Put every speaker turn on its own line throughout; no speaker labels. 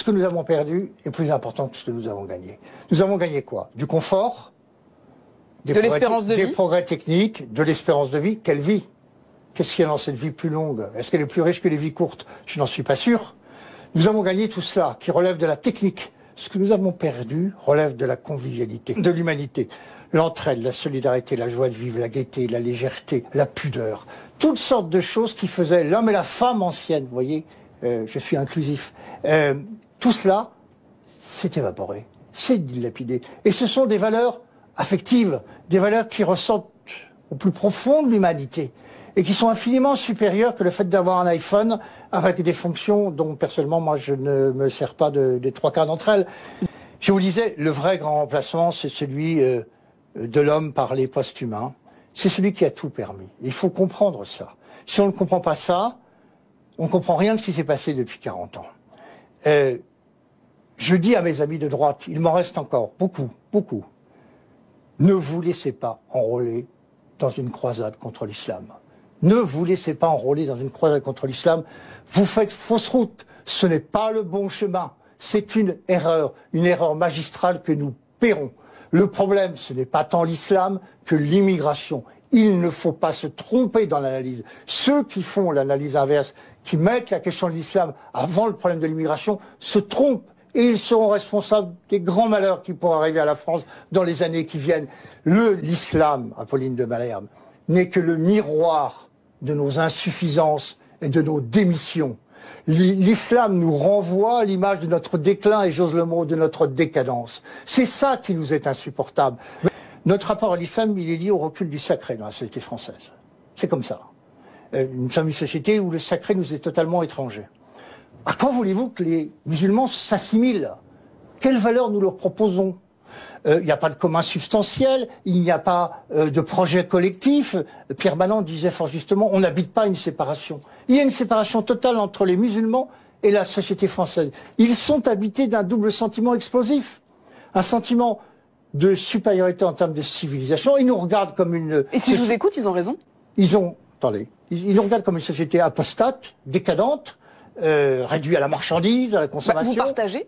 ce que nous avons perdu est plus important que ce que nous avons gagné. Nous avons gagné quoi? Du confort,
de l'espérance de vie,
des progrès techniques, de l'espérance de vie. Quelle vie? Qu'est-ce qu'il y a dans cette vie plus longue? Est-ce qu'elle est plus riche que les vies courtes? Je n'en suis pas sûr. Nous avons gagné tout cela, qui relève de la technique. Ce que nous avons perdu relève de la convivialité, de l'humanité. L'entraide, la solidarité, la joie de vivre, la gaieté, la légèreté, la pudeur. Toutes sortes de choses qui faisaient l'homme et la femme ancienne, vous voyez, je suis inclusif. Tout cela s'est évaporé, s'est dilapidé. Et ce sont des valeurs affectives, des valeurs qui ressortent au plus profond de l'humanité et qui sont infiniment supérieures que le fait d'avoir un iPhone avec des fonctions dont personnellement moi je ne me sers pas des trois quarts d'entre elles. Je vous disais, le vrai grand remplacement c'est celui de l'homme par les post-humains. C'est celui qui a tout permis. Il faut comprendre ça. Si on ne comprend pas ça, on ne comprend rien de ce qui s'est passé depuis 40 ans. Je dis à mes amis de droite, il m'en reste encore beaucoup, beaucoup. Ne vous laissez pas enrôler dans une croisade contre l'islam. Ne vous laissez pas enrôler dans une croisade contre l'islam. Vous faites fausse route. Ce n'est pas le bon chemin. C'est une erreur magistrale que nous paierons. Le problème, ce n'est pas tant l'islam que l'immigration. Il ne faut pas se tromper dans l'analyse. Ceux qui font l'analyse inverse, qui mettent la question de l'islam avant le problème de l'immigration, se trompent. Et ils seront responsables des grands malheurs qui pourraient arriver à la France dans les années qui viennent. L'islam, Apolline de Malherbe, n'est que le miroir de nos insuffisances et de nos démissions. L'islam nous renvoie à l'image de notre déclin et, j'ose le mot, de notre décadence. C'est ça qui nous est insupportable. Notre rapport à l'islam, il est lié au recul du sacré dans la société française. C'est comme ça. Nous sommes une société où le sacré nous est totalement étranger. À quand voulez-vous que les musulmans s'assimilent? Quelles valeurs nous leur proposons? Il n'y a pas de commun substantiel, il n'y a pas de projet collectif. Pierre Balland disait fort justement, on n'habite pas une séparation. Il y a une séparation totale entre les musulmans et la société française. Ils sont habités d'un double sentiment explosif. Un sentiment de supériorité en termes de civilisation. Ils nous regardent comme une...
Et si je vous écoute, ils ont raison.
Ils nous regardent comme une société apostate, décadente, réduite à la marchandise, à la consommation.
Vous partagez?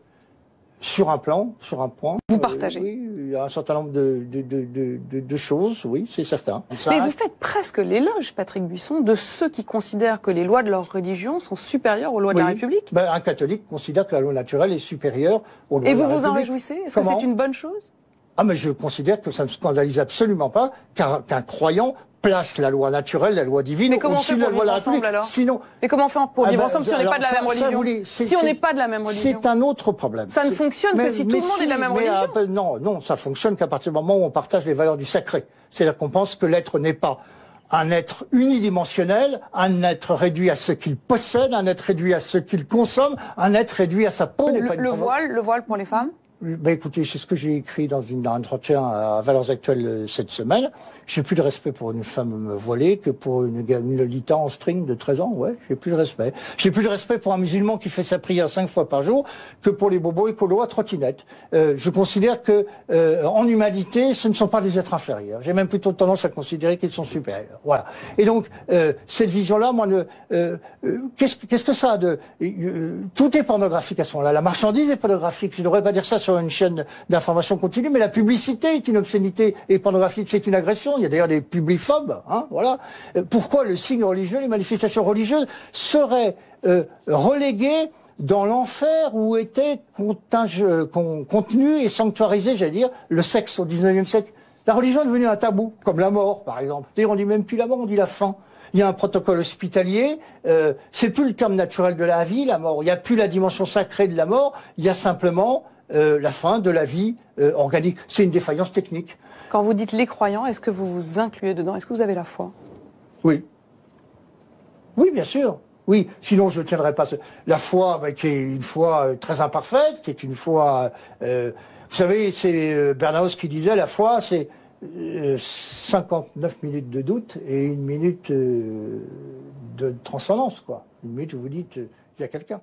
Sur un plan, sur un point.
Vous partagez?
Oui, il y a un certain nombre de choses, oui, c'est certain.
Mais vous faites presque l'éloge, Patrick Buisson, de ceux qui considèrent que les lois de leur religion sont supérieures aux lois de la République.
Ben, un catholique considère que la loi naturelle est supérieure aux lois de la République.
Et vous vous en réjouissez? Est-ce que c'est une bonne chose?
Ah, mais je considère que ça ne me scandalise absolument pas qu'un croyant place la loi naturelle, la loi divine au-dessus de la loi de la République.
Sinon, mais comment on fait pour vivre ensemble si on n'est pas de la même religion? Si on n'est pas de la même religion,
c'est un autre problème.
Ça ne fonctionne que si tout le monde est de la même religion.
Non, ça fonctionne qu'à partir du moment où on partage les valeurs du sacré. C'est-à-dire qu'on pense que l'être n'est pas un être unidimensionnel, un être réduit à ce qu'il possède, un être réduit à ce qu'il consomme, un être réduit à sa peau.
Le voile pour les femmes?
Ben écoutez, c'est ce que j'ai écrit dans un entretien à Valeurs Actuelles cette semaine. J'ai plus de respect pour une femme voilée que pour une Lolita en string de 13 ans, ouais, j'ai plus de respect. J'ai plus de respect pour un musulman qui fait sa prière 5 fois par jour que pour les bobos écolos à trottinette. Je considère que, en humanité, ce ne sont pas des êtres inférieurs. J'ai même plutôt tendance à considérer qu'ils sont supérieurs. Voilà. Et donc, cette vision-là, moi, qu'est-ce que ça a de... tout est pornographique à ce moment-là. La marchandise est pornographique. Je ne devrais pas dire ça sur une chaîne d'information continue, mais la publicité est une obscénité et pornographique, c'est une agression. Il y a d'ailleurs des publiphobes, hein, voilà. Pourquoi le signe religieux, les manifestations religieuses seraient reléguées dans l'enfer où était contenu et sanctuarisé, j'allais dire, le sexe au 19e siècle? La religion est devenue un tabou, comme la mort, par exemple. D'ailleurs, on dit même plus la mort, on dit la fin. Il y a un protocole hospitalier, c'est plus le terme naturel de la vie, la mort. Il n'y a plus la dimension sacrée de la mort, il y a simplement la fin de la vie organique. C'est une défaillance technique.
Quand vous dites les croyants, est-ce que vous vous incluez dedans? Est-ce que vous avez la foi?
Oui. Oui, bien sûr. Oui, sinon je ne tiendrais pas. La foi, qui est une foi très imparfaite, qui est une foi... vous savez, c'est Bernanos qui disait, la foi, c'est 59 minutes de doute et 1 minute de transcendance, quoi. 1 minute où vous dites, il y a quelqu'un.